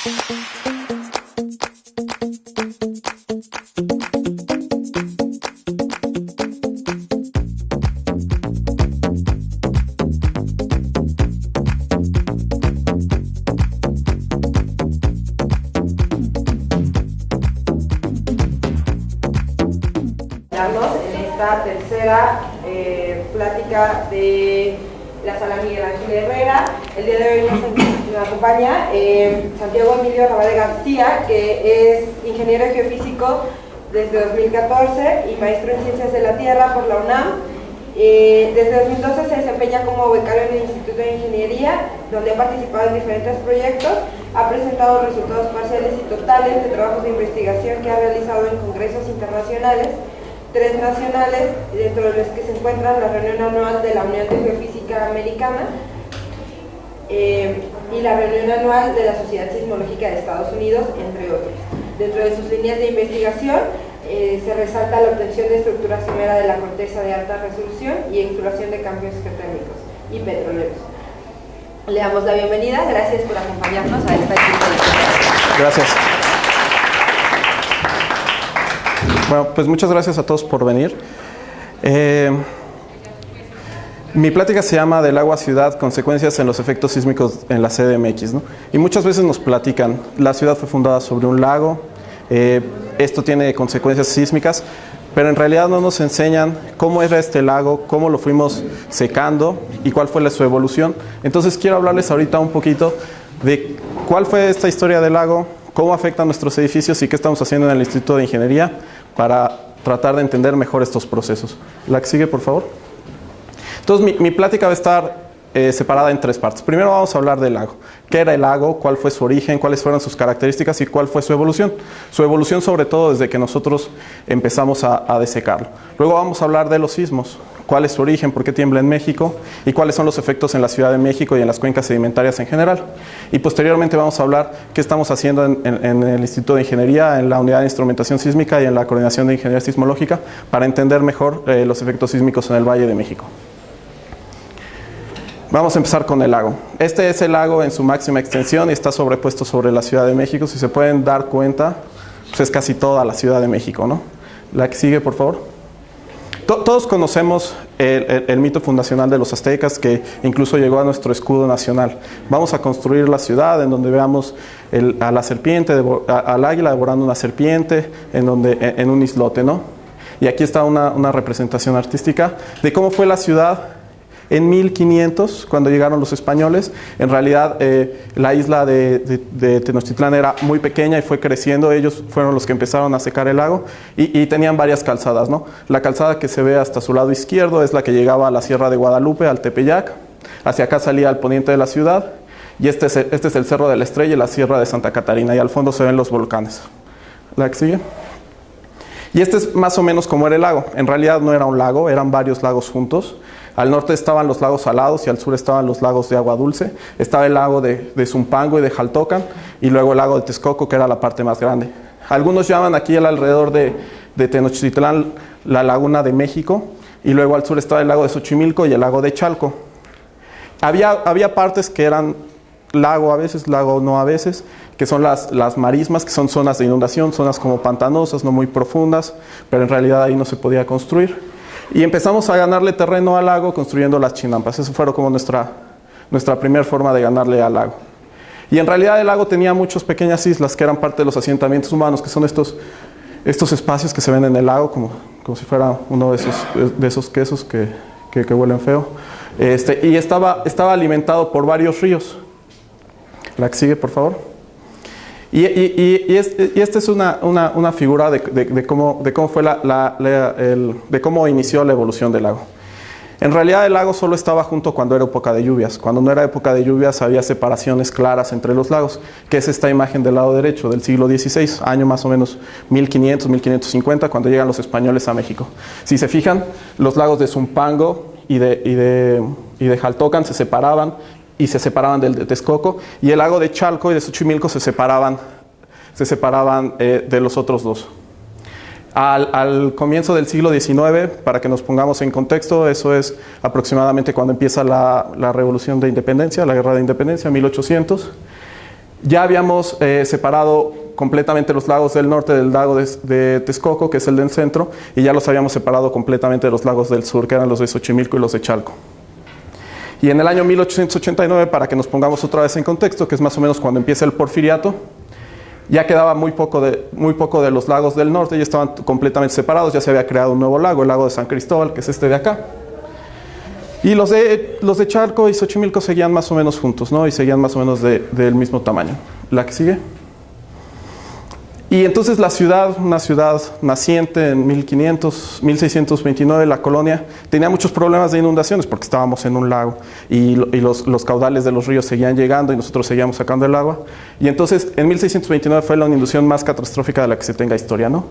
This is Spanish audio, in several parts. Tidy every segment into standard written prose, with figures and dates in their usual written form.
En esta tercera plática de la Sala Miguel Ángel Herrera. El día de hoy nos acompaña Santiago Emilio Rabade García, que es ingeniero geofísico desde 2014 y maestro en Ciencias de la Tierra por la UNAM. Desde 2012 se desempeña como becario en el Instituto de Ingeniería, donde ha participado en diferentes proyectos, ha presentado resultados parciales y totales de trabajos de investigación que ha realizado en congresos internacionales, 3 nacionales, dentro de los que se encuentran la reunión anual de la Unión de Geofísica Americana y la reunión anual de la Sociedad Sismológica de Estados Unidos, entre otros. Dentro de sus líneas de investigación se resalta la obtención de estructura somera de la corteza de alta resolución y exploración de campos geotérmicos y petroleros. Le damos la bienvenida, gracias por acompañarnos a esta exposición. Gracias. Bueno, pues muchas gracias a todos por venir. Mi plática se llama Del agua a ciudad, consecuencias en los efectos sísmicos en la CDMX, ¿no? Y muchas veces nos platican, la ciudad fue fundada sobre un lago, esto tiene consecuencias sísmicas, pero en realidad no nos enseñan cómo era este lago, cómo lo fuimos secando y cuál fue su evolución. Entonces quiero hablarles ahorita un poquito de cuál fue esta historia del lago, cómo afecta a nuestros edificios y qué estamos haciendo en el Instituto de Ingeniería para tratar de entender mejor estos procesos. La que sigue, por favor. Entonces, mi plática va a estar separada en 3 partes. Primero vamos a hablar del lago. ¿Qué era el lago? ¿Cuál fue su origen? ¿Cuáles fueron sus características? ¿Y cuál fue su evolución? Su evolución, sobre todo, desde que nosotros empezamos a desecarlo. Luego vamos a hablar de los sismos. ¿Cuál es su origen? ¿Por qué tiembla en México? ¿Y cuáles son los efectos en la Ciudad de México y en las cuencas sedimentarias en general? Y posteriormente vamos a hablar qué estamos haciendo en el Instituto de Ingeniería, en la Unidad de Instrumentación Sísmica y en la Coordinación de Ingeniería Sismológica para entender mejor los efectos sísmicos en el Valle de México. Vamos a empezar con el lago. Este es el lago en su máxima extensión y está sobrepuesto sobre la Ciudad de México. Si se pueden dar cuenta, pues es casi toda la Ciudad de México, ¿no? La que sigue, por favor. Todos conocemos el mito fundacional de los aztecas, que incluso llegó a nuestro escudo nacional. Vamos a construir la ciudad en donde veamos a la serpiente, al águila devorando una serpiente, en un islote, ¿no? Y aquí está una representación artística de cómo fue la ciudad en 1500, cuando llegaron los españoles. En realidad, la isla de Tenochtitlán era muy pequeña y fue creciendo. Ellos fueron los que empezaron a secar el lago y tenían varias calzadas, ¿no? La calzada que se ve hasta su lado izquierdo es la que llegaba a la Sierra de Guadalupe, al Tepeyac. Hacia acá salía al poniente de la ciudad. Y este es el Cerro de la Estrella y la Sierra de Santa Catarina. Y al fondo se ven los volcanes. ¿La que sigue? Y este es más o menos como era el lago. En realidad no era un lago, eran varios lagos juntos. Al norte estaban los lagos salados y al sur estaban los lagos de agua dulce. Estaba el lago de Zumpango y de Jaltocan y luego el lago de Texcoco, que era la parte más grande. Algunos llaman aquí alrededor de Tenochtitlán la Laguna de México y luego al sur estaba el lago de Xochimilco y el lago de Chalco. Había partes que eran lago a veces, lago no a veces, que son las marismas, que son zonas de inundación, zonas como pantanosas, no muy profundas, pero en realidad ahí no se podía construir. Y empezamos a ganarle terreno al lago construyendo las chinampas. Eso fue como nuestra primera forma de ganarle al lago. Y en realidad el lago tenía muchas pequeñas islas que eran parte de los asentamientos humanos, que son estos espacios que se ven en el lago, como si fuera uno de esos quesos que huelen feo. Y estaba alimentado por varios ríos. La que sigue, por favor. Y esta es una figura de cómo fue de cómo inició la evolución del lago. En realidad el lago solo estaba junto cuando era época de lluvias. Cuando no era época de lluvias había separaciones claras entre los lagos, que es esta imagen del lado derecho del siglo XVI, año más o menos 1500, 1550, cuando llegan los españoles a México. Si se fijan, los lagos de Zumpango y de Jaltocan se separaban del de Texcoco, y el lago de Chalco y de Xochimilco se separaban de los otros dos. Al comienzo del siglo XIX, para que nos pongamos en contexto, eso es aproximadamente cuando empieza la Revolución de Independencia, la Guerra de Independencia, 1800, Ya habíamos separado completamente los lagos del norte del lago de Texcoco, que es el del centro, y ya los habíamos separado completamente de los lagos del sur, que eran los de Xochimilco y los de Chalco. Y en el año 1889, para que nos pongamos otra vez en contexto, que es más o menos cuando empieza el porfiriato, ya quedaba muy poco de los lagos del norte, ya estaban completamente separados, ya se había creado un nuevo lago, el lago de San Cristóbal, que es este de acá. Y los de Chalco y Xochimilco seguían más o menos juntos, ¿no? Y seguían más o menos del mismo tamaño. ¿La que sigue? Y entonces la ciudad, una ciudad naciente en 1629, la colonia, tenía muchos problemas de inundaciones porque estábamos en un lago y los caudales de los ríos seguían llegando y nosotros seguíamos sacando el agua. Y entonces en 1629 fue la inundación más catastrófica de la que se tenga historia, ¿no?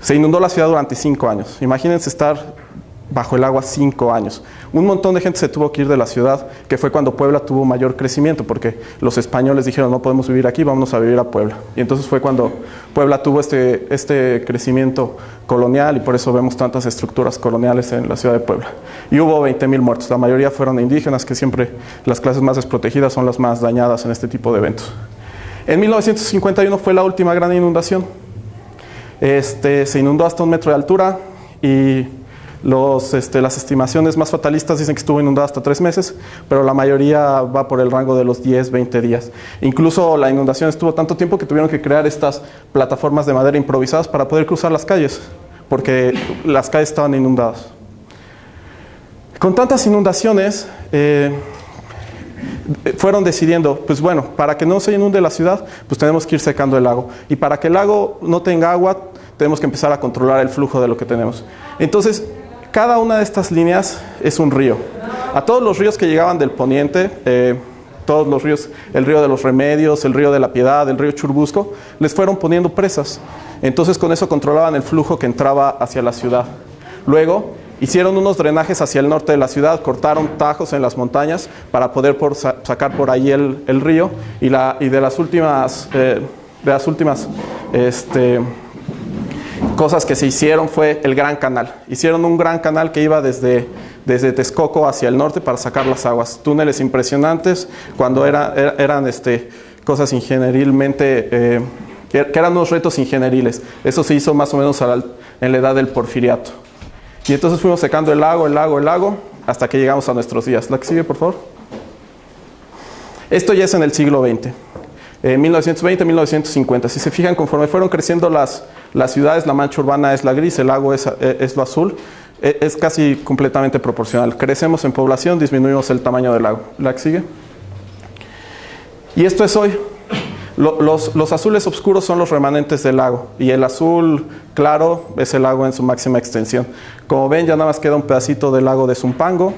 Se inundó la ciudad durante 5 años. Imagínense estar bajo el agua 5 años. Un montón de gente se tuvo que ir de la ciudad, que fue cuando Puebla tuvo mayor crecimiento, porque los españoles dijeron, no podemos vivir aquí, vámonos a vivir a Puebla. Y entonces fue cuando Puebla tuvo este crecimiento colonial, y por eso vemos tantas estructuras coloniales en la ciudad de Puebla. Y hubo 20,000 muertos, la mayoría fueron indígenas, que siempre las clases más desprotegidas son las más dañadas en este tipo de eventos. En 1951 fue la última gran inundación. Se inundó hasta 1 metro de altura, y las estimaciones más fatalistas dicen que estuvo inundada hasta 3 meses, pero la mayoría va por el rango de los 10, 20 días. Incluso la inundación estuvo tanto tiempo que tuvieron que crear estas plataformas de madera improvisadas para poder cruzar las calles, porque las calles estaban inundadas. Con tantas inundaciones, fueron decidiendo, pues bueno, para que no se inunde la ciudad, pues tenemos que ir secando el lago. Y para que el lago no tenga agua, tenemos que empezar a controlar el flujo de lo que tenemos. Entonces, cada una de estas líneas es un río. A todos los ríos que llegaban del poniente, todos los ríos, el río de los Remedios, el río de la Piedad, el río Churbusco, les fueron poniendo presas. Entonces con eso controlaban el flujo que entraba hacia la ciudad. Luego hicieron unos drenajes hacia el norte de la ciudad, cortaron tajos en las montañas para poder sacar por ahí el río. Y de las últimas cosas que se hicieron fue el Gran Canal. Hicieron un gran canal que iba desde Texcoco hacia el norte para sacar las aguas. Túneles impresionantes, cuando eran cosas ingenierilmente, que eran unos retos ingenieriles. Eso se hizo más o menos en la edad del porfiriato. Y entonces fuimos secando el lago, hasta que llegamos a nuestros días. ¿La que sigue, por favor? Esto ya es en el siglo XX. 1920, 1950. Si se fijan, conforme fueron creciendo las ciudades, la mancha urbana es la gris, el lago es lo azul. Es casi completamente proporcional. Crecemos en población, disminuimos el tamaño del lago. ¿La que sigue? Y esto es hoy. Los azules oscuros son los remanentes del lago, y el azul claro es el lago en su máxima extensión. Como ven, ya nada más queda un pedacito del lago de Zumpango,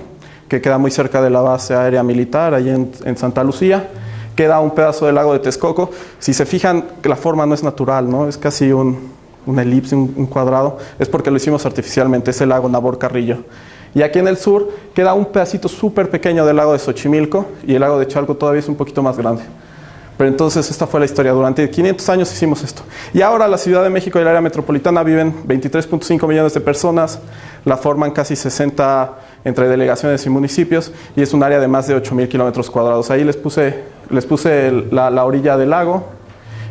que queda muy cerca de la base aérea militar, allí en Santa Lucía. Queda un pedazo del lago de Texcoco. Si se fijan, la forma no es natural, ¿no? Es casi una elipse, un cuadrado. Es porque lo hicimos artificialmente, es el lago Nabor Carrillo. Y aquí en el sur queda un pedacito súper pequeño del lago de Xochimilco, y el lago de Chalco todavía es un poquito más grande. Pero entonces esta fue la historia. Durante 500 años hicimos esto. Y ahora la Ciudad de México y el área metropolitana viven 23.5 millones de personas. La forman casi 60 entre delegaciones y municipios. Y es un área de más de 8,000 kilómetros cuadrados. Ahí les puse la orilla del lago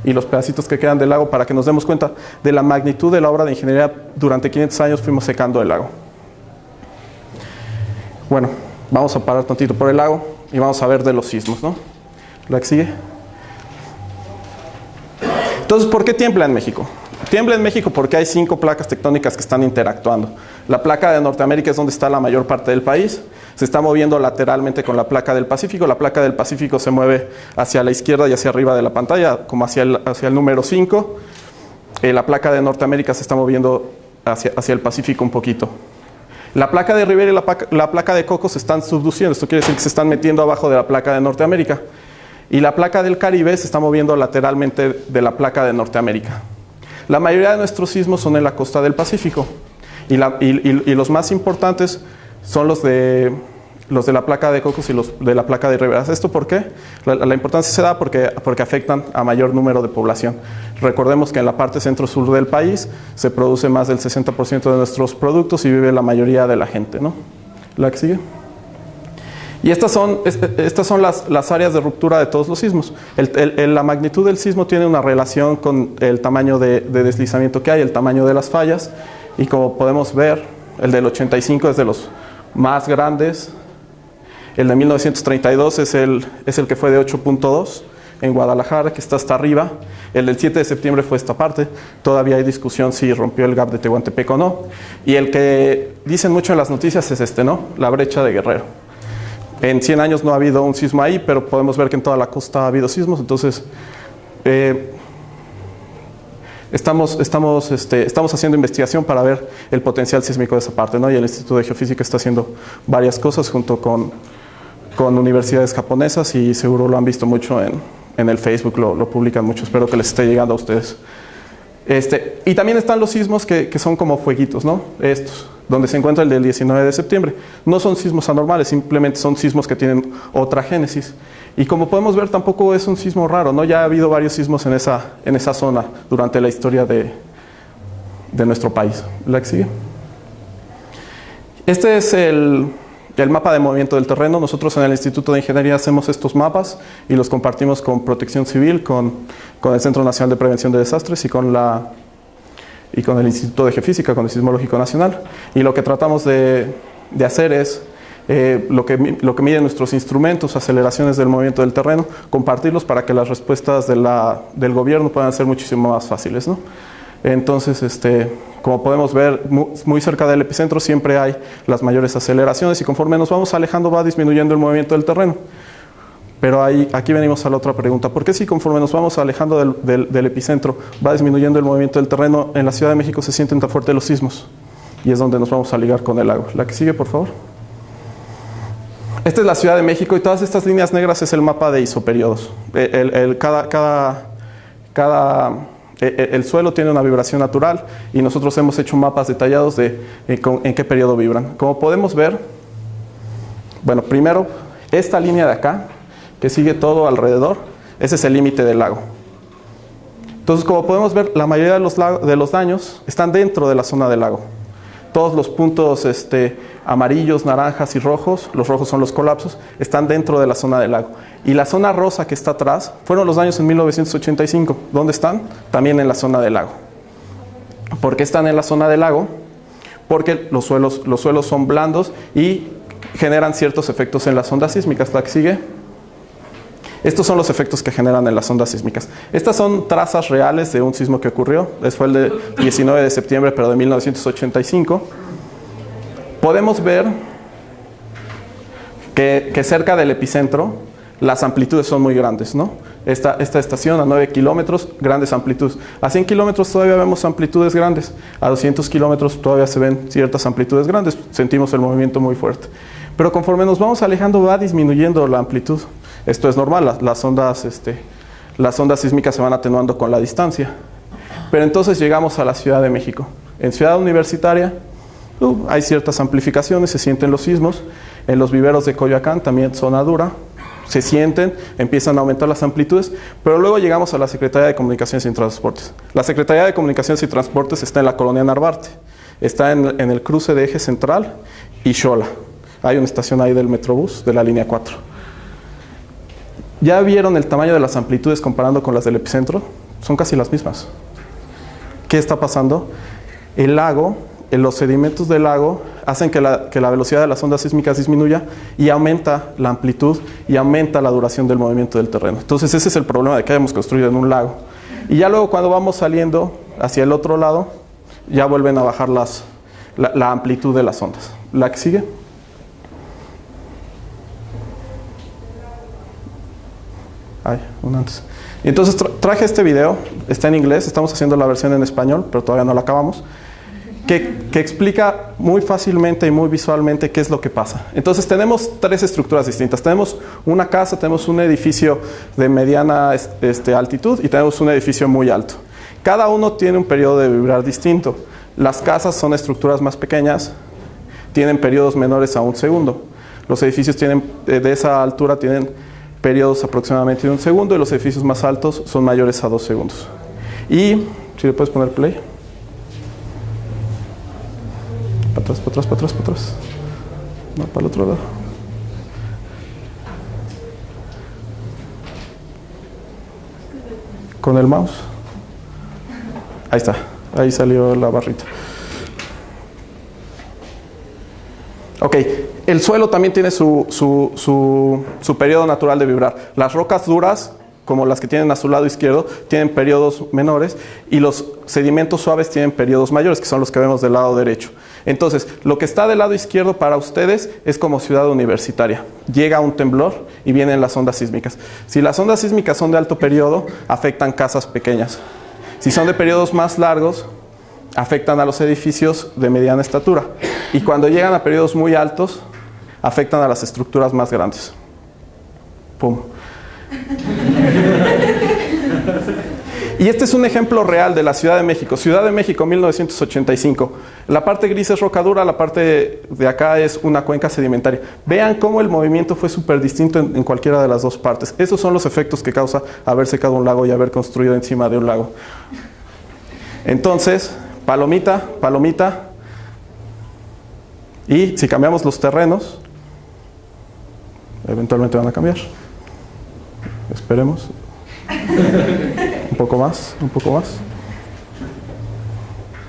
y los pedacitos que quedan del lago para que nos demos cuenta de la magnitud de la obra de ingeniería. Durante 500 años fuimos secando el lago. Bueno, vamos a parar tantito por el lago y vamos a ver de los sismos, ¿no? ¿La que sigue? Entonces, ¿por qué tiembla en México? Tiembla en México porque hay 5 placas tectónicas que están interactuando. La placa de Norteamérica es donde está la mayor parte del país. Se está moviendo lateralmente con la placa del Pacífico. La placa del Pacífico se mueve hacia la izquierda y hacia arriba de la pantalla, como hacia el número 5. La placa de Norteamérica se está moviendo hacia el Pacífico un poquito. La placa de Rivera y la placa de Cocos se están subduciendo. Esto quiere decir que se están metiendo abajo de la placa de Norteamérica. Y la placa del Caribe se está moviendo lateralmente de la placa de Norteamérica. La mayoría de nuestros sismos son en la costa del Pacífico. Y los más importantes son los de la placa de Cocos y los de la placa de Rivera. ¿Esto por qué? La importancia se da porque afectan a mayor número de población. Recordemos que en la parte centro-sur del país se produce más del 60% de nuestros productos y vive la mayoría de la gente, ¿no? ¿La que sigue? Y estas son las áreas de ruptura de todos los sismos. La magnitud del sismo tiene una relación con el tamaño de deslizamiento que hay, el tamaño de las fallas. Y como podemos ver, el del 85 es de los más grandes. El de 1932 es el que fue de 8.2 en Guadalajara, que está hasta arriba. El del 7 de septiembre fue esta parte. Todavía hay discusión si rompió el gap de Tehuantepec o no. Y el que dicen mucho en las noticias es este, ¿no? La brecha de Guerrero. En 100 años no ha habido un sismo ahí, pero podemos ver que en toda la costa ha habido sismos. Entonces, estamos haciendo investigación para ver el potencial sísmico de esa parte, ¿no? Y el Instituto de Geofísica está haciendo varias cosas junto con universidades japonesas, y seguro lo han visto mucho en el Facebook, lo publican mucho. Espero que les esté llegando a ustedes. Y también están los sismos que son como fueguitos, ¿no? Estos, donde se encuentra el del 19 de septiembre. No son sismos anormales, simplemente son sismos que tienen otra génesis. Y como podemos ver, tampoco es un sismo raro, ¿no? Ya ha habido varios sismos en esa zona durante la historia de nuestro país. ¿La que sigue? Este es el mapa de movimiento del terreno. Nosotros en el Instituto de Ingeniería hacemos estos mapas y los compartimos con Protección Civil, con el Centro Nacional de Prevención de Desastres y con el Instituto de Geofísica, con el Sismológico Nacional. Y lo que tratamos de hacer es lo que miden nuestros instrumentos, aceleraciones del movimiento del terreno, compartirlos para que las respuestas del gobierno puedan ser muchísimo más fáciles, ¿no? Entonces, como podemos ver, muy cerca del epicentro siempre hay las mayores aceleraciones, y conforme nos vamos alejando va disminuyendo el movimiento del terreno. Pero aquí venimos a la otra pregunta. ¿Por qué si conforme nos vamos alejando del epicentro va disminuyendo el movimiento del terreno, en la Ciudad de México se sienten tan fuertes los sismos? Y es donde nos vamos a ligar con el lago. La que sigue, por favor. Esta es la Ciudad de México, y todas estas líneas negras es el mapa de isoperiodos. El suelo tiene una vibración natural, y nosotros hemos hecho mapas detallados de en qué periodo vibran. Como podemos ver, bueno, primero, esta línea de acá, que sigue todo alrededor, ese es el límite del lago. Entonces, como podemos ver, la mayoría de los daños están dentro de la zona del lago. Todos los puntos amarillos, naranjas y rojos, los rojos son los colapsos, están dentro de la zona del lago. Y la zona rosa que está atrás fueron los daños en 1985. ¿Dónde están? También en la zona del lago. ¿Por qué están en la zona del lago? Porque los suelos son blandos y generan ciertos efectos en las ondas sísmicas. ¿La que sigue? Estos son los efectos que generan en las ondas sísmicas. Estas son trazas reales de un sismo que ocurrió. Fue el de 19 de septiembre, pero de 1985. Podemos ver que cerca del epicentro las amplitudes son muy grandes, ¿no? Esta estación a 9 kilómetros, grandes amplitudes. A 100 kilómetros todavía vemos amplitudes grandes. A 200 kilómetros todavía se ven ciertas amplitudes grandes. Sentimos el movimiento muy fuerte. Pero conforme nos vamos alejando va disminuyendo la amplitud. Esto es normal, las ondas sísmicas se van atenuando con la distancia. Pero entonces llegamos a la Ciudad de México. En Ciudad Universitaria hay ciertas amplificaciones, se sienten los sismos. En los viveros de Coyoacán, también zona dura, se sienten, empiezan a aumentar las amplitudes. Pero luego llegamos a la Secretaría de Comunicaciones y Transportes. La Secretaría de Comunicaciones y Transportes está en la colonia Narvarte. Está en el cruce de Eje Central y Xola. Hay una estación ahí del Metrobús, de la línea 4. ¿Ya vieron el tamaño de las amplitudes comparando con las del epicentro? Son casi las mismas. ¿Qué está pasando? El lago, los sedimentos del lago hacen que la velocidad de las ondas sísmicas disminuya, y aumenta la amplitud y aumenta la duración del movimiento del terreno. Entonces ese es el problema de que hayamos construido en un lago. Y ya luego, cuando vamos saliendo hacia el otro lado, ya vuelven a bajar la amplitud de las ondas. ¿La que sigue? Antes. Entonces traje este video, está en inglés, estamos haciendo la versión en español, pero todavía no la acabamos, que explica muy fácilmente y muy visualmente qué es lo que pasa. Entonces tenemos tres estructuras distintas. Tenemos una casa, tenemos un edificio de mediana altitud y tenemos un edificio muy alto. Cada uno tiene un periodo de vibrar distinto. Las casas son estructuras más pequeñas, tienen periodos menores a 1 segundo. Los edificios de esa altura tienen periodos aproximadamente de 1 segundo, y los edificios más altos son mayores a 2 segundos. Y, si le puedes poner play. Para atrás. No, para el otro lado. con el mouse. Ahí está, ahí salió la barrita. Ok, el suelo también tiene su periodo natural de vibrar. Las rocas duras, como las que tienen a su lado izquierdo, tienen periodos menores, y los sedimentos suaves tienen periodos mayores, que son los que vemos del lado derecho. Entonces, lo que está del lado izquierdo para ustedes es como ciudad universitaria. Llega un temblor y vienen las ondas sísmicas. Si las ondas sísmicas son de alto periodo, afectan casas pequeñas. Si son de periodos más largos, afectan a los edificios de mediana estatura. Y cuando llegan a periodos muy altos, afectan a las estructuras más grandes. ¡Pum! Y este es un ejemplo real de la Ciudad de México. Ciudad de México, 1985. La parte gris es rocadura, la parte de acá es una cuenca sedimentaria. Vean cómo el movimiento fue súper distinto en cualquiera de las dos partes. Esos son los efectos que causa haber secado un lago y haber construido encima de un lago. Entonces, palomita, palomita. Y si cambiamos los terrenos, eventualmente van a cambiar. Esperemos. Un poco más, un poco más.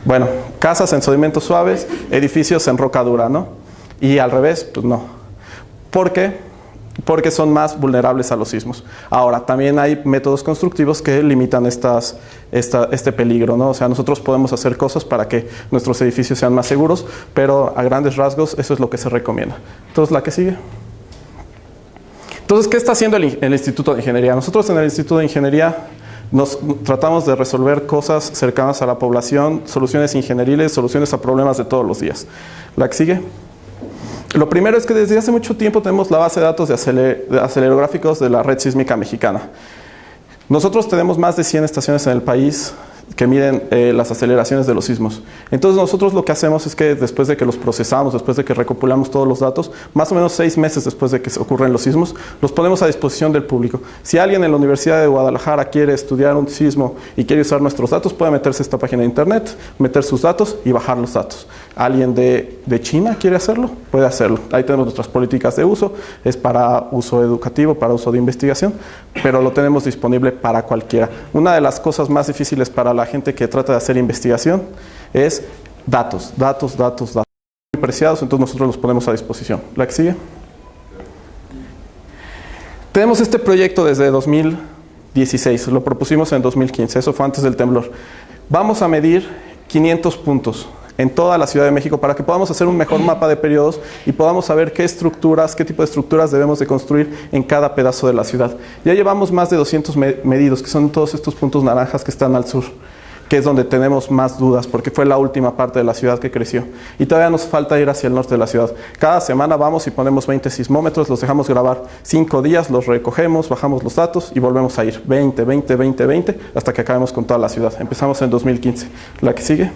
Bueno, casas en sedimentos suaves, edificios en roca dura, ¿no? Y al revés, pues no. ¿Por qué? Porque son más vulnerables a los sismos. Ahora, también hay métodos constructivos que limitan este peligro, ¿no? O sea, nosotros podemos hacer cosas para que nuestros edificios sean más seguros, pero a grandes rasgos eso es lo que se recomienda. Entonces, la que sigue. Entonces, ¿qué está haciendo el Instituto de Ingeniería? Nosotros en el Instituto de Ingeniería nos tratamos de resolver cosas cercanas a la población, soluciones ingenieriles, soluciones a problemas de todos los días. ¿La que sigue? Lo primero es que desde hace mucho tiempo tenemos la base de datos de acelerográficos de la Red Sísmica Mexicana. Nosotros tenemos más de 100 estaciones en el país que miden las aceleraciones de los sismos. Entonces nosotros lo que hacemos es que después de que los procesamos, después de que recopilamos todos los datos, más o menos 6 meses después de que ocurren los sismos, los ponemos a disposición del público. Si alguien en la Universidad de Guadalajara quiere estudiar un sismo y quiere usar nuestros datos, puede meterse a esta página de internet, meter sus datos y bajar los datos. ¿Alguien de China quiere hacerlo? Puede hacerlo. Ahí tenemos nuestras políticas de uso, es para uso educativo, para uso de investigación, pero lo tenemos disponible para cualquiera. Una de las cosas más difíciles para la gente que trata de hacer investigación es datos muy preciados, entonces nosotros los ponemos a disposición. ¿La que sigue? Tenemos este proyecto desde 2016, lo propusimos en 2015, eso fue antes del temblor. Vamos a medir 500 puntos en toda la Ciudad de México para que podamos hacer un mejor mapa de periodos y podamos saber qué estructuras, qué tipo de estructuras debemos de construir en cada pedazo de la ciudad. Ya llevamos más de 200 medidos, que son todos estos puntos naranjas que están al sur, que es donde tenemos más dudas, porque fue la última parte de la ciudad que creció. Y todavía nos falta ir hacia el norte de la ciudad. Cada semana vamos y ponemos 20 sismómetros, los dejamos grabar 5 días, los recogemos, bajamos los datos y volvemos a ir 20, hasta que acabemos con toda la ciudad. Empezamos en 2015. ¿La que sigue?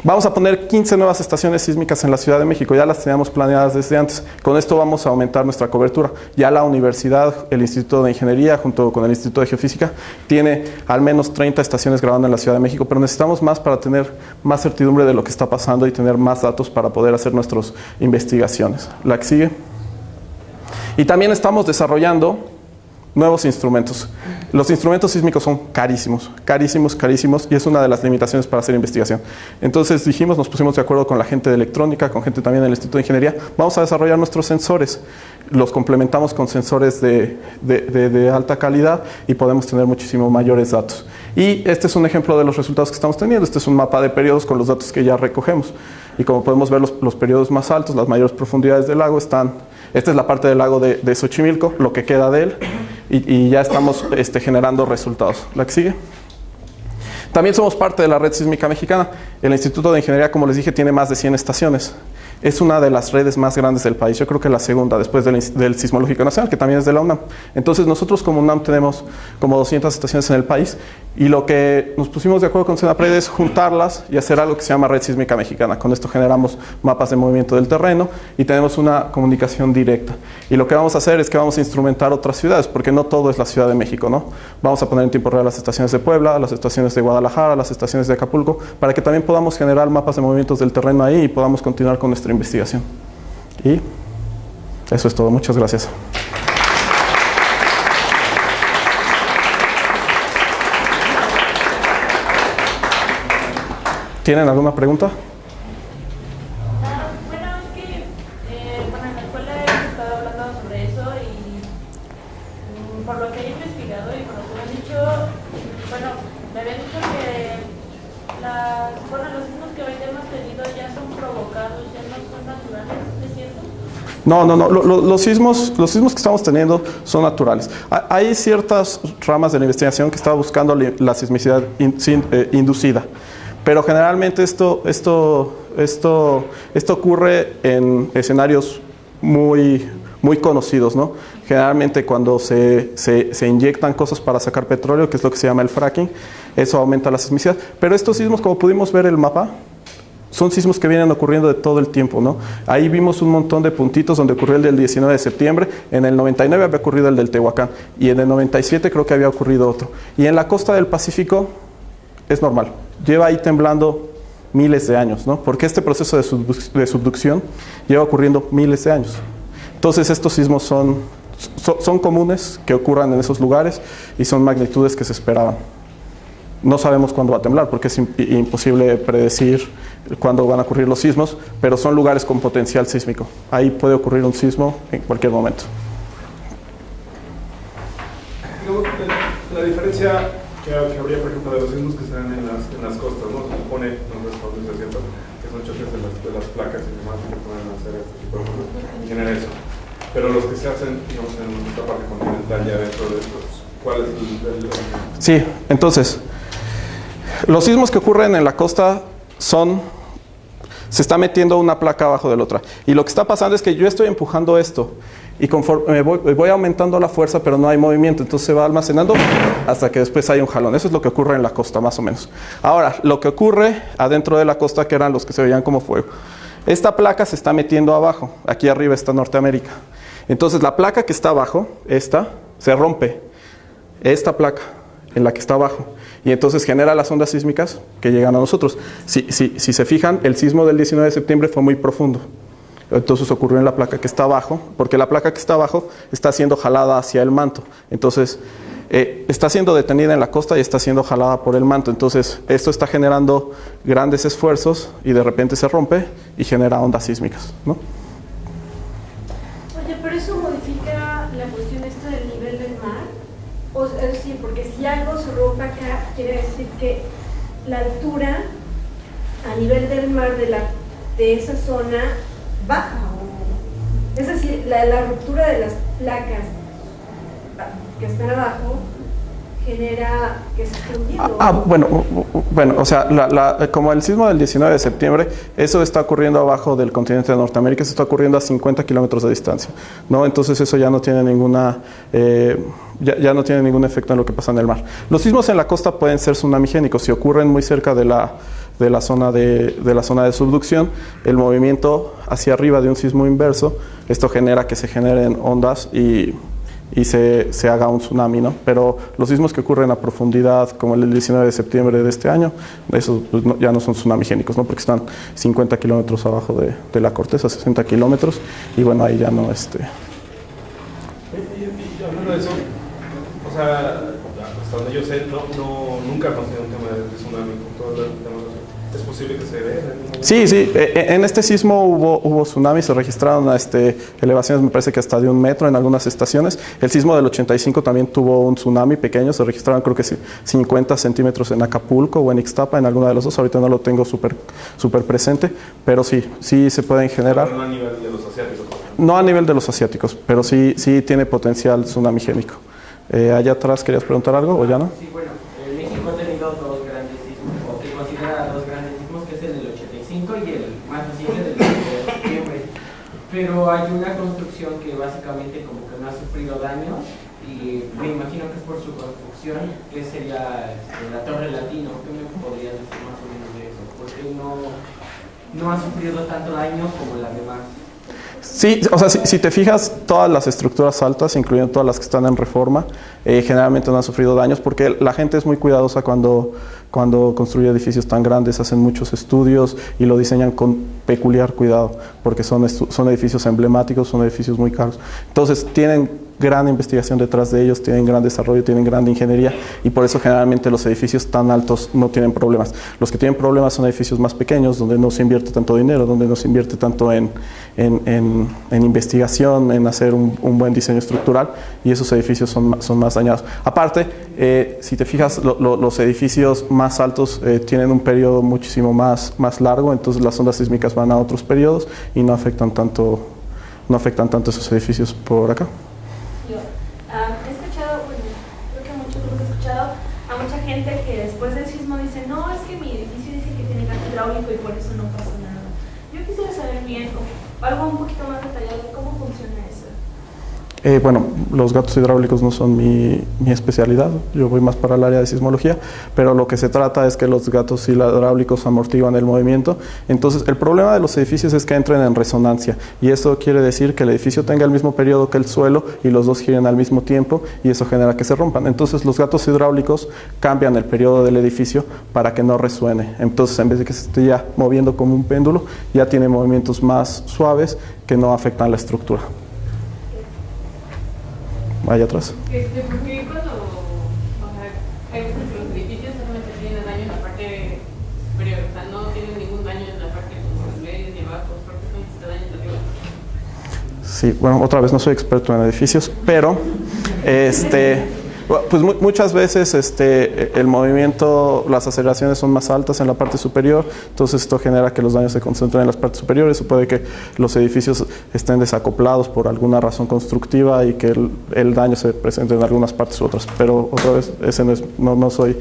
Vamos a poner 15 nuevas estaciones sísmicas en la Ciudad de México, ya las teníamos planeadas desde antes. Con esto vamos a aumentar nuestra cobertura. Ya la universidad, el Instituto de Ingeniería, junto con el Instituto de Geofísica, tiene al menos 30 estaciones grabando en la Ciudad de México, pero necesitamos más para tener más certidumbre de lo que está pasando y tener más datos para poder hacer nuestras investigaciones. La que sigue. Y también estamos desarrollando nuevos instrumentos. Los instrumentos sísmicos son carísimos, y es una de las limitaciones para hacer investigación. Entonces nos pusimos de acuerdo con la gente de electrónica, con gente también del Instituto de Ingeniería, vamos a desarrollar nuestros sensores. Los complementamos con sensores de alta calidad y podemos tener muchísimo mayores datos. Y este es un ejemplo de los resultados que estamos teniendo. Este es un mapa de periodos con los datos que ya recogemos. Y como podemos ver, los periodos más altos, las mayores profundidades del lago están. Esta es la parte del lago de Xochimilco, lo que queda de él, y ya estamos generando resultados. ¿La que sigue? También somos parte de la Red Sísmica Mexicana. El Instituto de Ingeniería, como les dije, tiene más de 100 estaciones. Es una de las redes más grandes del país. Yo creo que la segunda, después del Sismológico Nacional, que también es de la UNAM. Entonces, nosotros como UNAM tenemos como 200 estaciones en el país, y lo que nos pusimos de acuerdo con Senapred es juntarlas y hacer algo que se llama Red Sísmica Mexicana. Con esto generamos mapas de movimiento del terreno y tenemos una comunicación directa. Y lo que vamos a hacer es que vamos a instrumentar otras ciudades, porque no todo es la Ciudad de México, ¿no? Vamos a poner en tiempo real las estaciones de Puebla, las estaciones de Guadalajara, las estaciones de Acapulco, para que también podamos generar mapas de movimientos del terreno ahí y podamos continuar con nuestra investigación. Y eso es todo. Muchas gracias. ¿Tienen alguna pregunta? Bueno, es que bueno, en la escuela hemos estado hablando sobre eso y por lo que he investigado y por lo que me han dicho, bueno, me habían dicho que los sismos que hoy hemos tenido ya son provocados, ya no son naturales, ¿es cierto? No, los sismos que estamos teniendo son naturales. Hay ciertas ramas de la investigación que están buscando la sismicidad inducida, pero generalmente esto ocurre en escenarios muy conocidos, ¿no? Generalmente cuando se inyectan cosas para sacar petróleo, que es lo que se llama el fracking, eso aumenta la sismicidad. Pero estos sismos, como pudimos ver el mapa, son sismos que vienen ocurriendo de todo el tiempo, ¿no? Ahí vimos un montón de puntitos donde ocurrió el del 19 de septiembre, en el 99 había ocurrido el del Tehuacán, y en el 97 creo que había ocurrido otro. Y en la costa del Pacífico es normal, lleva ahí temblando miles de años, ¿no? Porque este proceso de subducción lleva ocurriendo miles de años. Entonces estos sismos son comunes que ocurran en esos lugares y son magnitudes que se esperaban. No sabemos cuándo va a temblar porque es imposible predecir cuándo van a ocurrir los sismos, pero son lugares con potencial sísmico. Ahí puede ocurrir un sismo en cualquier momento. La diferencia que habría, por ejemplo, de los sismos que se dan en las costas, ¿no? Se supone, no respondes, es cierto, que son choques de las placas y demás que pueden hacer este tipo de cosas y genera eso. Pero los que se hacen, digamos, en esta parte continental ya dentro de estos, ¿cuál es el...? Sí, entonces, los sismos que ocurren en la costa se está metiendo una placa abajo de la otra. Y lo que está pasando es que yo estoy empujando esto y conforme voy aumentando la fuerza, pero no hay movimiento, entonces se va almacenando hasta que después hay un jalón. Eso es lo que ocurre en la costa, más o menos. Ahora, lo que ocurre adentro de la costa, que eran los que se veían como fuego. Esta placa se está metiendo abajo. Aquí arriba está Norteamérica. Entonces, la placa que está abajo, esta, se rompe. Esta placa, en la que está abajo. Y entonces genera las ondas sísmicas que llegan a nosotros. Si se fijan, el sismo del 19 de septiembre fue muy profundo. Entonces ocurrió en la placa que está abajo, porque la placa que está abajo está siendo jalada hacia el manto. Entonces, está siendo detenida en la costa y está siendo jalada por el manto. Entonces, esto está generando grandes esfuerzos y de repente se rompe y genera ondas sísmicas, ¿no? Oye, pero eso modifica la cuestión esta del nivel del mar. O, es decir, porque si algo se rompe acá, quiere decir que la altura a nivel del mar de esa zona baja. Es decir, la ruptura de las placas que están abajo genera que se esté hundiendo. Bueno, o sea, como el sismo del 19 de septiembre, eso está ocurriendo abajo del continente de Norteamérica, eso está ocurriendo a 50 kilómetros de distancia, ¿no? Entonces eso ya no tiene ya no tiene ningún efecto en lo que pasa en el mar. Los sismos en la costa pueden ser tsunamigénicos. Si ocurren muy cerca de la zona de subducción, el movimiento hacia arriba de un sismo inverso, esto genera que se generen ondas y se haga un tsunami, ¿no? Pero los sismos que ocurren a profundidad, como el del 19 de septiembre de este año, esos pues, ya no son tsunamigénicos, ¿no? Porque están 50 kilómetros abajo de la corteza, 60 kilómetros, y bueno, ahí ya no... Y hablando de eso, o sea, hasta donde yo sé, nunca hemos tenido un tema de tsunami con todo el tema de... ¿Es posible que se dé? Sí, en este sismo hubo tsunamis, se registraron elevaciones, me parece que hasta de 1 metro en algunas estaciones. El sismo del 85 también tuvo un tsunami pequeño, se registraron creo que 50 centímetros en Acapulco o en Ixtapa, en alguna de los dos, ahorita no lo tengo súper presente, pero sí se pueden generar. Pero no a nivel de los asiáticos. No a nivel de los asiáticos, pero sí tiene potencial tsunamigénico. Allá atrás, ¿querías preguntar algo o ya no? Sí, bueno, México ha tenido dos grandes sismos, o que considera dos grandes sismos, que es el del 85 y el más reciente del 19 de septiembre. Pero hay una construcción que básicamente como que no ha sufrido daños, y me imagino que es por su construcción, que sería la Torre Latino. ¿Qué me podrías decir más o menos de eso? Porque no ha sufrido tanto daño como las demás. Sí, o sea, si te fijas, todas las estructuras altas, incluyendo todas las que están en reforma, generalmente no han sufrido daños porque la gente es muy cuidadosa cuando construye edificios tan grandes, hacen muchos estudios y lo diseñan con peculiar cuidado porque son edificios emblemáticos, son edificios muy caros. Entonces tienen gran investigación detrás de ellos, tienen gran desarrollo, tienen gran ingeniería y por eso generalmente los edificios tan altos no tienen problemas. Los que tienen problemas son edificios más pequeños, donde no se invierte tanto dinero, donde no se invierte tanto en investigación, en hacer un buen diseño estructural, y esos edificios son más dañados. Aparte, si te fijas, los edificios más altos tienen un periodo muchísimo más largo, entonces las ondas sísmicas van a otros periodos y no afectan tanto esos edificios por acá. Yo he escuchado, bueno, creo que muchos hemos escuchado a mucha gente que después del sismo dice, no, es que mi edificio dice que tiene gato hidráulico y por eso no pasa nada. Yo quisiera saber bien, algo un poquito más detallado, cómo funciona eso. Bueno, los gatos hidráulicos no son mi especialidad, yo voy más para el área de sismología, pero lo que se trata es que los gatos hidráulicos amortiguan el movimiento. Entonces, el problema de los edificios es que entren en resonancia, y eso quiere decir que el edificio tenga el mismo periodo que el suelo y los dos giren al mismo tiempo, y eso genera que se rompan. Entonces, los gatos hidráulicos cambian el periodo del edificio para que no resuene. Entonces, en vez de que se esté ya moviendo como un péndulo, ya tiene movimientos más suaves que no afectan la estructura. Allá atrás. Porque cuando, o sea, hay veces que los edificios solamente tienen daño en la parte superior, o sea, no tienen ningún daño en la parte como los medios y abajo, porque son este daño arriba. Sí, bueno, otra vez no soy experto en edificios, pero pues muchas veces el movimiento, las aceleraciones son más altas en la parte superior, entonces esto genera que los daños se concentren en las partes superiores, o puede que los edificios estén desacoplados por alguna razón constructiva y que el daño se presente en algunas partes u otras, pero otra vez no soy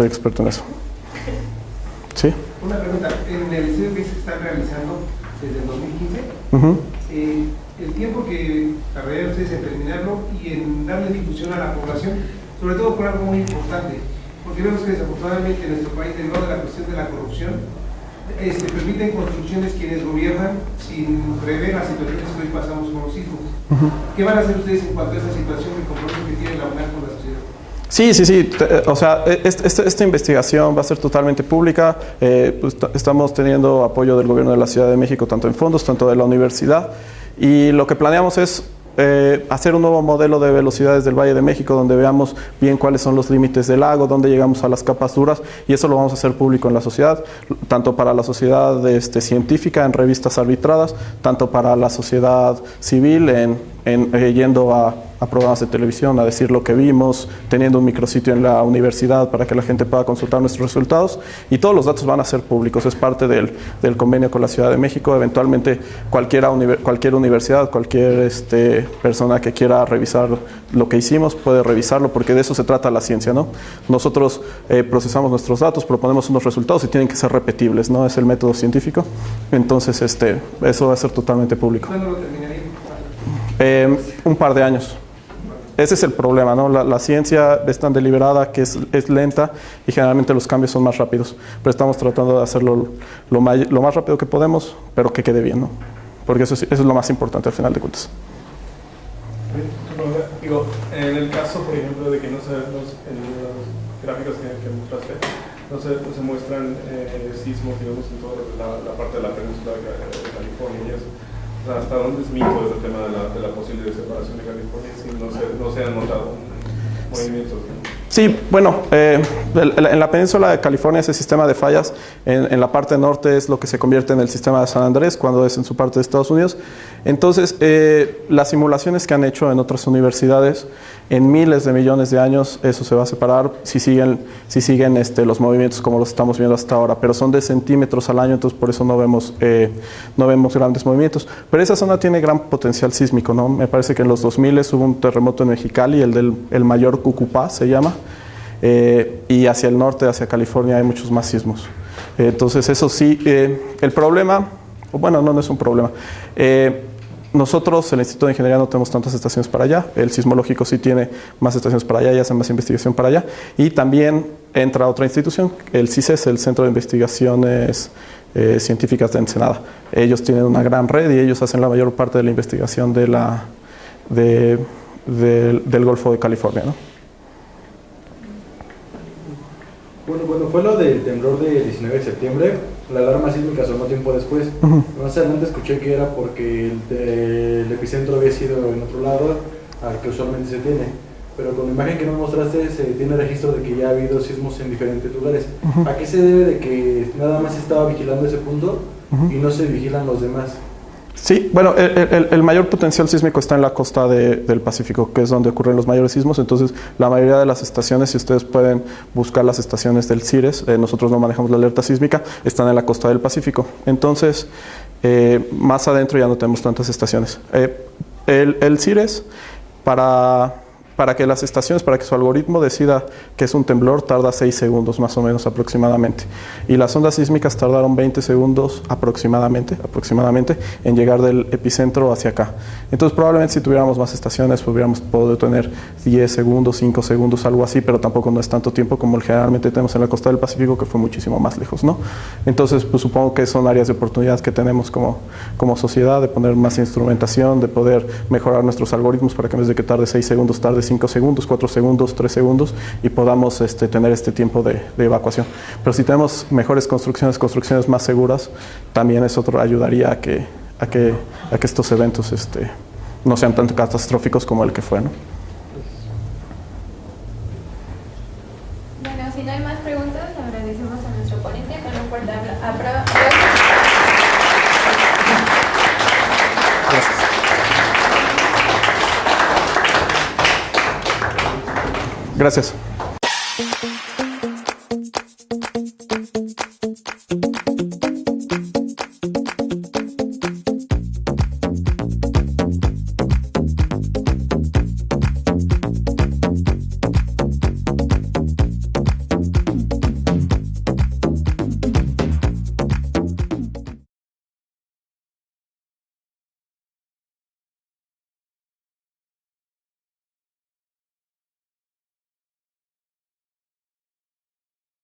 experto en eso. ¿Sí? Una pregunta, en el estudio que se está realizando desde el 2015, el tiempo que tardarían ustedes en terminarlo y en darle difusión a la población, sobre todo por algo muy importante, porque vemos que desafortunadamente en nuestro país, debido a la cuestión de la corrupción, permiten construcciones quienes gobiernan sin prever las situaciones que hoy pasamos con los sismos. ¿Qué van a hacer ustedes en cuanto a esa situación y el compromiso que tiene la UNAM con la sociedad? Sí. O sea, esta investigación va a ser totalmente pública. Pues, estamos teniendo apoyo del gobierno de la Ciudad de México, tanto en fondos, tanto de la universidad. Y lo que planeamos es hacer un nuevo modelo de velocidades del Valle de México, donde veamos bien cuáles son los límites del lago, dónde llegamos a las capas duras, y eso lo vamos a hacer público en la sociedad, tanto para la sociedad científica en revistas arbitradas, tanto para la sociedad civil yendo a programas de televisión a decir lo que vimos, teniendo un micrositio en la universidad para que la gente pueda consultar nuestros resultados, y todos los datos van a ser públicos, es parte del convenio con la Ciudad de México. Eventualmente cualquier universidad, cualquier persona que quiera revisar lo que hicimos puede revisarlo, porque de eso se trata la ciencia, ¿no? Nosotros procesamos nuestros datos, proponemos unos resultados y tienen que ser repetibles, ¿no? Es el método científico, entonces eso va a ser totalmente público. ¿Cuándo lo terminarían? Un par de años. Ese es el problema, ¿no? La ciencia es tan deliberada que es lenta, y generalmente los cambios son más rápidos, pero estamos tratando de hacerlo lo más rápido que podemos, pero que quede bien, ¿no? Porque eso es lo más importante al final de cuentas. Digo, en el caso, por ejemplo, de que en los gráficos que mostraste, no se muestran sismos, digamos, en toda la parte de la península de California y eso. O sea, ¿hasta dónde es mito ese tema de la posible separación de California si no se han notado movimientos? Sí, bueno, en la península de California ese sistema de fallas en la parte norte es lo que se convierte en el sistema de San Andrés cuando es en su parte de Estados Unidos. Entonces, las simulaciones que han hecho en otras universidades, en miles de millones de años eso se va a separar si siguen los movimientos como los estamos viendo hasta ahora, pero son de centímetros al año, entonces por eso no vemos grandes movimientos. Pero esa zona tiene gran potencial sísmico, ¿no? Me parece que en los 2000 hubo un terremoto en Mexicali, el mayor Cucupá se llama, y hacia el norte, hacia California, hay muchos más sismos. Entonces eso sí, el problema, bueno, no es un problema. Nosotros, el Instituto de Ingeniería, no tenemos tantas estaciones para allá. El sismológico sí tiene más estaciones para allá y hace más investigación para allá. Y también entra otra institución, el CICES, el Centro de Investigaciones Científicas de Ensenada. Ellos tienen una gran red y ellos hacen la mayor parte de la investigación del Golfo de California, ¿no? Bueno, fue lo del temblor de 19 de septiembre. La alarma sísmica sonó tiempo después. Más adelante escuché que era porque el epicentro había sido en otro lado al que usualmente se tiene. Pero con la imagen que nos mostraste se tiene registro de que ya ha habido sismos en diferentes lugares. ¿A qué se debe de que nada más se estaba vigilando ese punto y no se vigilan los demás? Sí, bueno, el mayor potencial sísmico está en la costa del Pacífico, que es donde ocurren los mayores sismos. Entonces, la mayoría de las estaciones, si ustedes pueden buscar las estaciones del CIRES, nosotros no manejamos la alerta sísmica, están en la costa del Pacífico. Entonces, más adentro ya no tenemos tantas estaciones. El CIRES, para que las estaciones, para que su algoritmo decida que es un temblor, tarda 6 segundos más o menos aproximadamente. Y las ondas sísmicas tardaron 20 segundos aproximadamente en llegar del epicentro hacia acá. Entonces probablemente si tuviéramos más estaciones podríamos poder tener 10 segundos, 5 segundos, algo así, pero tampoco no es tanto tiempo como el generalmente tenemos en la costa del Pacífico, que fue muchísimo más lejos, ¿no? Entonces pues supongo que son áreas de oportunidad que tenemos como sociedad, de poner más instrumentación, de poder mejorar nuestros algoritmos para que en vez de que tarde 6 segundos, tarde 5 segundos, 4 segundos, 3 segundos y podamos tener este tiempo de evacuación. Pero si tenemos mejores construcciones más seguras, también eso ayudaría a que estos eventos no sean tan catastróficos como el que fue, ¿no? Bueno, si no hay más preguntas, le agradecemos a nuestro ponente con un fuerte aplauso. Gracias.